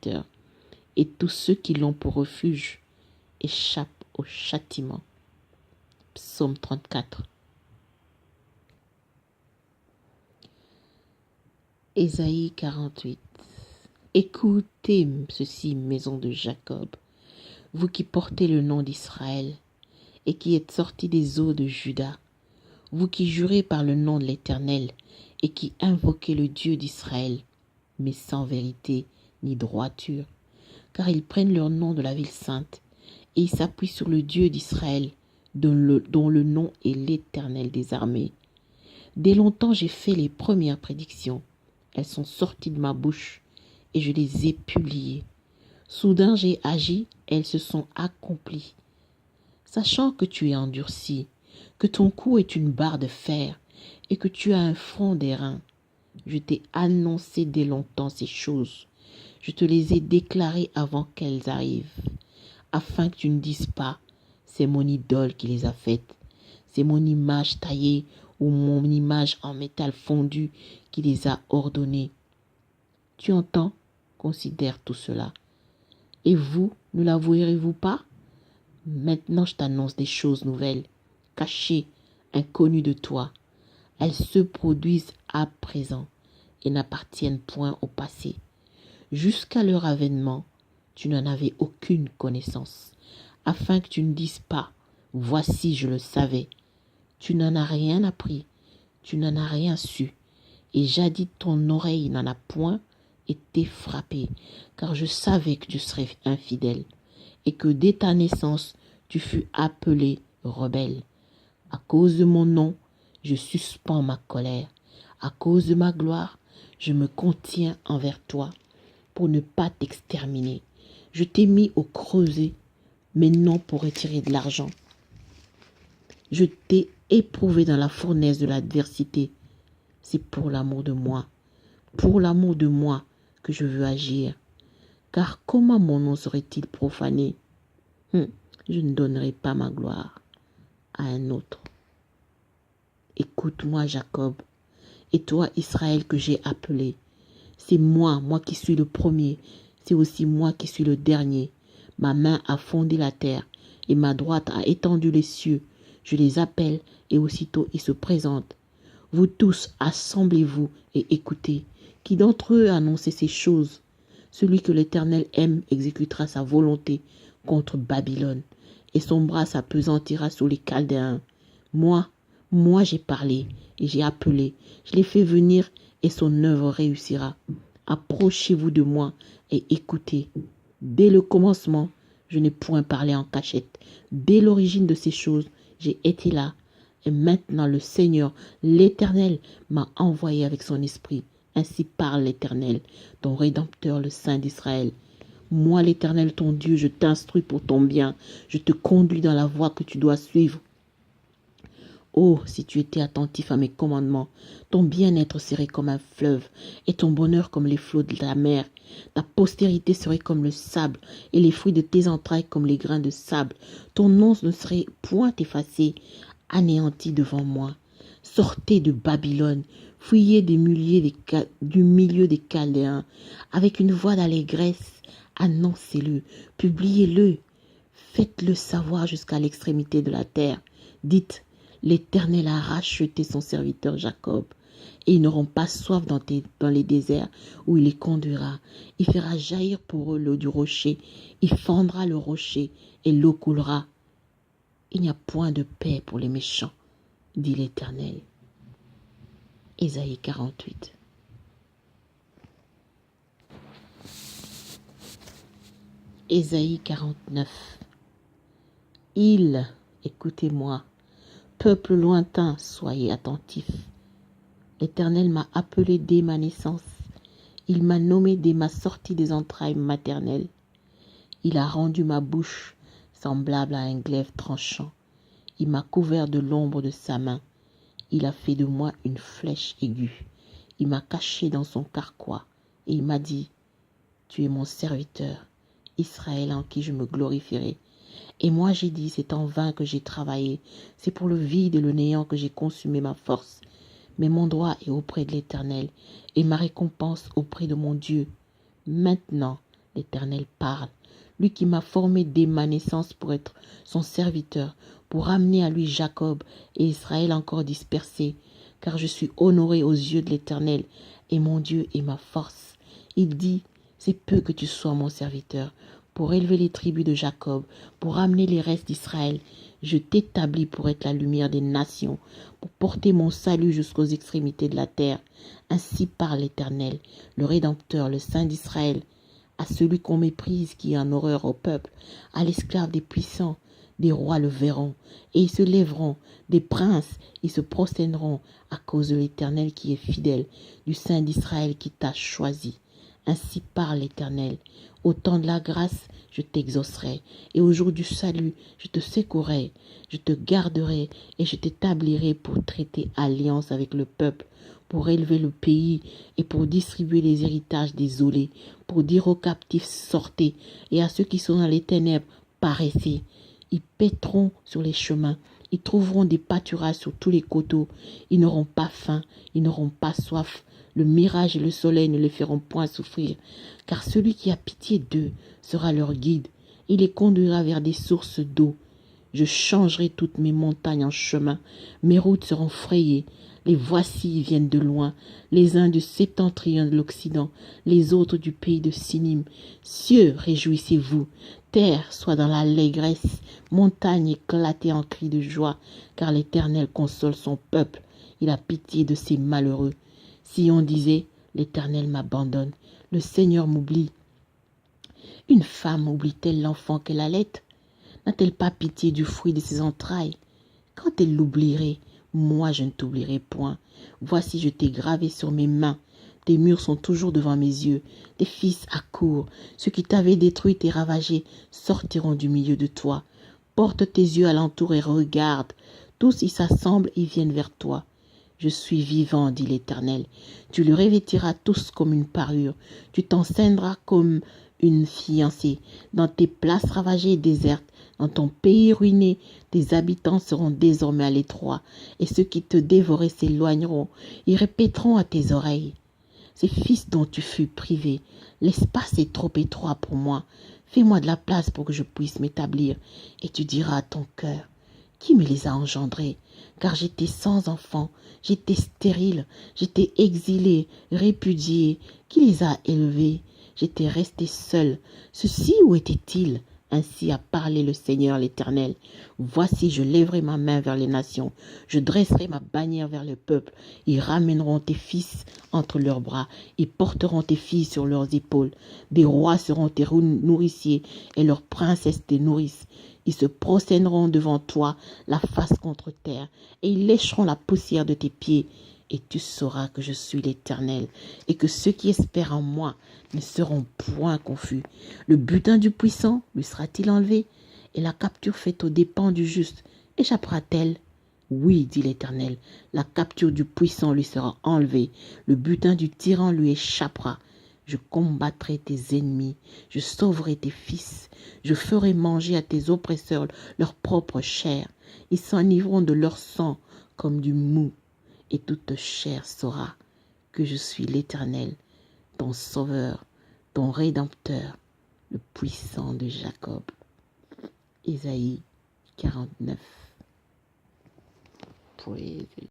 serviteur, et tous ceux qui l'ont pour refuge échappent au châtiment. Psaume 34. Ésaïe 48. Écoutez ceci, maison de Jacob, vous qui portez le nom d'Israël, et qui êtes sortis des eaux de Juda, vous qui jurez par le nom de l'Éternel, et qui invoquez le Dieu d'Israël, mais sans vérité ni droiture, car ils prennent leur nom de la ville sainte, et ils s'appuient sur le Dieu d'Israël, dont le nom est l'Éternel des armées. Dès longtemps j'ai fait les premières prédictions, elles sont sorties de ma bouche, et je les ai publiées. Soudain j'ai agi, et elles se sont accomplies. Sachant que tu es endurci, que ton cou est une barre de fer, et que tu as un front d'airain, je t'ai annoncé dès longtemps ces choses. Je te les ai déclarées avant qu'elles arrivent, afin que tu ne dises pas, c'est mon idole qui les a faites, c'est mon image taillée ou mon image en métal fondu qui les a ordonnées. Tu entends? Considère tout cela. Et vous, ne l'avouerez-vous pas? Maintenant je t'annonce des choses nouvelles, cachées, inconnues de toi. Elles se produisent à présent et n'appartiennent point au passé. Jusqu'à leur avènement, tu n'en avais aucune connaissance, afin que tu ne dises pas, voici je le savais. Tu n'en as rien appris, tu n'en as rien su, et jadis ton oreille n'en a point été frappée, car je savais que tu serais infidèle, et que dès ta naissance tu fus appelé rebelle. À cause de mon nom, je suspends ma colère. À cause de ma gloire, je me contiens envers toi pour ne pas t'exterminer. Je t'ai mis au creuset, mais non pour retirer de l'argent. Je t'ai éprouvé dans la fournaise de l'adversité. C'est pour l'amour de moi que je veux agir. Car comment mon nom serait-il profané? Je ne donnerai pas ma gloire à un autre. Écoute-moi, Jacob, et toi, Israël, que j'ai appelé. C'est moi qui suis le premier, c'est aussi moi qui suis le dernier. Ma main a fondé la terre, et ma droite a étendu les cieux. Je les appelle, et aussitôt ils se présentent. Vous tous, assemblez-vous et écoutez. Qui d'entre eux a annoncé ces choses? Celui que l'Éternel aime exécutera sa volonté contre Babylone, et son bras s'apesantira sur les Chaldéens. Moi j'ai parlé et j'ai appelé, je l'ai fait venir et son œuvre réussira. Approchez-vous de moi et écoutez. Dès le commencement, je n'ai point parlé en cachette. Dès l'origine de ces choses, j'ai été là. Et maintenant le Seigneur, l'Éternel, m'a envoyé avec son esprit. Ainsi parle l'Éternel, ton Rédempteur, le Saint d'Israël. Moi, l'Éternel, ton Dieu, je t'instruis pour ton bien. Je te conduis dans la voie que tu dois suivre. Oh, si tu étais attentif à mes commandements, ton bien-être serait comme un fleuve, et ton bonheur comme les flots de la mer. Ta postérité serait comme le sable, et les fruits de tes entrailles comme les grains de sable. Ton nom ne serait point effacé, anéanti devant moi. Sortez de Babylone, fuyez du milieu des Chaldéens, avec une voix d'allégresse, annoncez-le, publiez-le, faites-le savoir jusqu'à l'extrémité de la terre. Dites, l'Éternel a racheté son serviteur Jacob, et ils n'auront pas soif dans les déserts où il les conduira. Il fera jaillir pour eux l'eau du rocher, il fendra le rocher, et l'eau coulera. Il n'y a point de paix pour les méchants, dit l'Éternel. Ésaïe 48. Ésaïe 49. Écoutez-moi, peuple lointain, soyez attentifs. L'Éternel m'a appelé dès ma naissance. Il m'a nommé dès ma sortie des entrailles maternelles. Il a rendu ma bouche semblable à un glaive tranchant. Il m'a couvert de l'ombre de sa main. Il a fait de moi une flèche aiguë. Il m'a caché dans son carquois et il m'a dit, tu es mon serviteur, Israël en qui je me glorifierai. Et moi j'ai dit, c'est en vain que j'ai travaillé, c'est pour le vide et le néant que j'ai consumé ma force. Mais mon droit est auprès de l'Éternel et ma récompense auprès de mon Dieu. Maintenant, l'Éternel parle. Lui qui m'a formé dès ma naissance pour être son serviteur, pour ramener à lui Jacob et Israël encore dispersés, car je suis honoré aux yeux de l'Éternel, et mon Dieu est ma force. Il dit, c'est peu que tu sois mon serviteur, pour élever les tribus de Jacob, pour ramener les restes d'Israël. Je t'établis pour être la lumière des nations, pour porter mon salut jusqu'aux extrémités de la terre. Ainsi parle l'Éternel, le Rédempteur, le Saint d'Israël, à celui qu'on méprise, qui est en horreur au peuple, à l'esclave des puissants. Des rois le verront, et ils se lèveront, des princes, ils se prosterneront à cause de l'Éternel qui est fidèle, du Saint d'Israël qui t'a choisi. Ainsi parle l'Éternel. Au temps de la grâce, je t'exaucerai, et au jour du salut, je te secourrai, je te garderai, et je t'établirai pour traiter alliance avec le peuple, pour élever le pays, et pour distribuer les héritages désolés, pour dire aux captifs, sortez, et à ceux qui sont dans les ténèbres, paraissez. Ils paîtront sur les chemins, ils trouveront des pâturages sur tous les coteaux, ils n'auront pas faim, ils n'auront pas soif, le mirage et le soleil ne les feront point souffrir, car celui qui a pitié d'eux sera leur guide, il les conduira vers des sources d'eau. Je changerai toutes mes montagnes en chemin, mes routes seront frayées. Les voici viennent de loin, les uns du septentrion de l'Occident, les autres du pays de Sinim. Cieux, réjouissez-vous, terre, soit dans l'allégresse, montagne éclatez en cris de joie, car l'Éternel console son peuple, il a pitié de ses malheureux. Si on disait, l'Éternel m'abandonne, le Seigneur m'oublie. Une femme oublie-t-elle l'enfant qu'elle allait? N'a-t-elle pas pitié du fruit de ses entrailles? Quand elle l'oublierait, moi je ne t'oublierai point. Voici, je t'ai gravé sur mes mains. Tes murs sont toujours devant mes yeux. Tes fils accourent. Ceux qui t'avaient détruit et ravagé sortiront du milieu de toi. Porte tes yeux alentour et regarde. Tous y s'assemblent et viennent vers toi. Je suis vivant, dit l'Éternel. Tu le revêtiras tous comme une parure. Tu t'enceindras comme une fiancée. Dans tes places ravagées et désertes, dans ton pays ruiné, tes habitants seront désormais à l'étroit, et ceux qui te dévoraient s'éloigneront. Ils répéteront à tes oreilles, ces fils dont tu fus privé, l'espace est trop étroit pour moi. Fais-moi de la place pour que je puisse m'établir. Et tu diras à ton cœur, qui me les a engendrés? Car j'étais sans enfant, j'étais stérile, j'étais exilé, répudié. Qui les a élevés? J'étais resté seul. Ceux-ci, où étaient-ils? Ainsi a parlé le Seigneur l'Éternel. Voici, je lèverai ma main vers les nations, je dresserai ma bannière vers le peuple. Ils ramèneront tes fils entre leurs bras, ils porteront tes filles sur leurs épaules. Des rois seront tes nourriciers, et leurs princesses tes nourrices. Ils se prosterneront devant toi, la face contre terre, et ils lécheront la poussière de tes pieds. Et tu sauras que je suis l'Éternel, et que ceux qui espèrent en moi ne seront point confus. Le butin du puissant lui sera-t-il enlevé? Et la capture faite aux dépens du juste échappera-t-elle? Oui, dit l'Éternel, la capture du puissant lui sera enlevée, le butin du tyran lui échappera. Je combattrai tes ennemis, je sauverai tes fils, je ferai manger à tes oppresseurs leur propre chair. Ils s'enivreront de leur sang comme du mou, et toute chair saura que je suis l'Éternel, ton sauveur, ton rédempteur, le puissant de Jacob. Ésaïe 49. Praise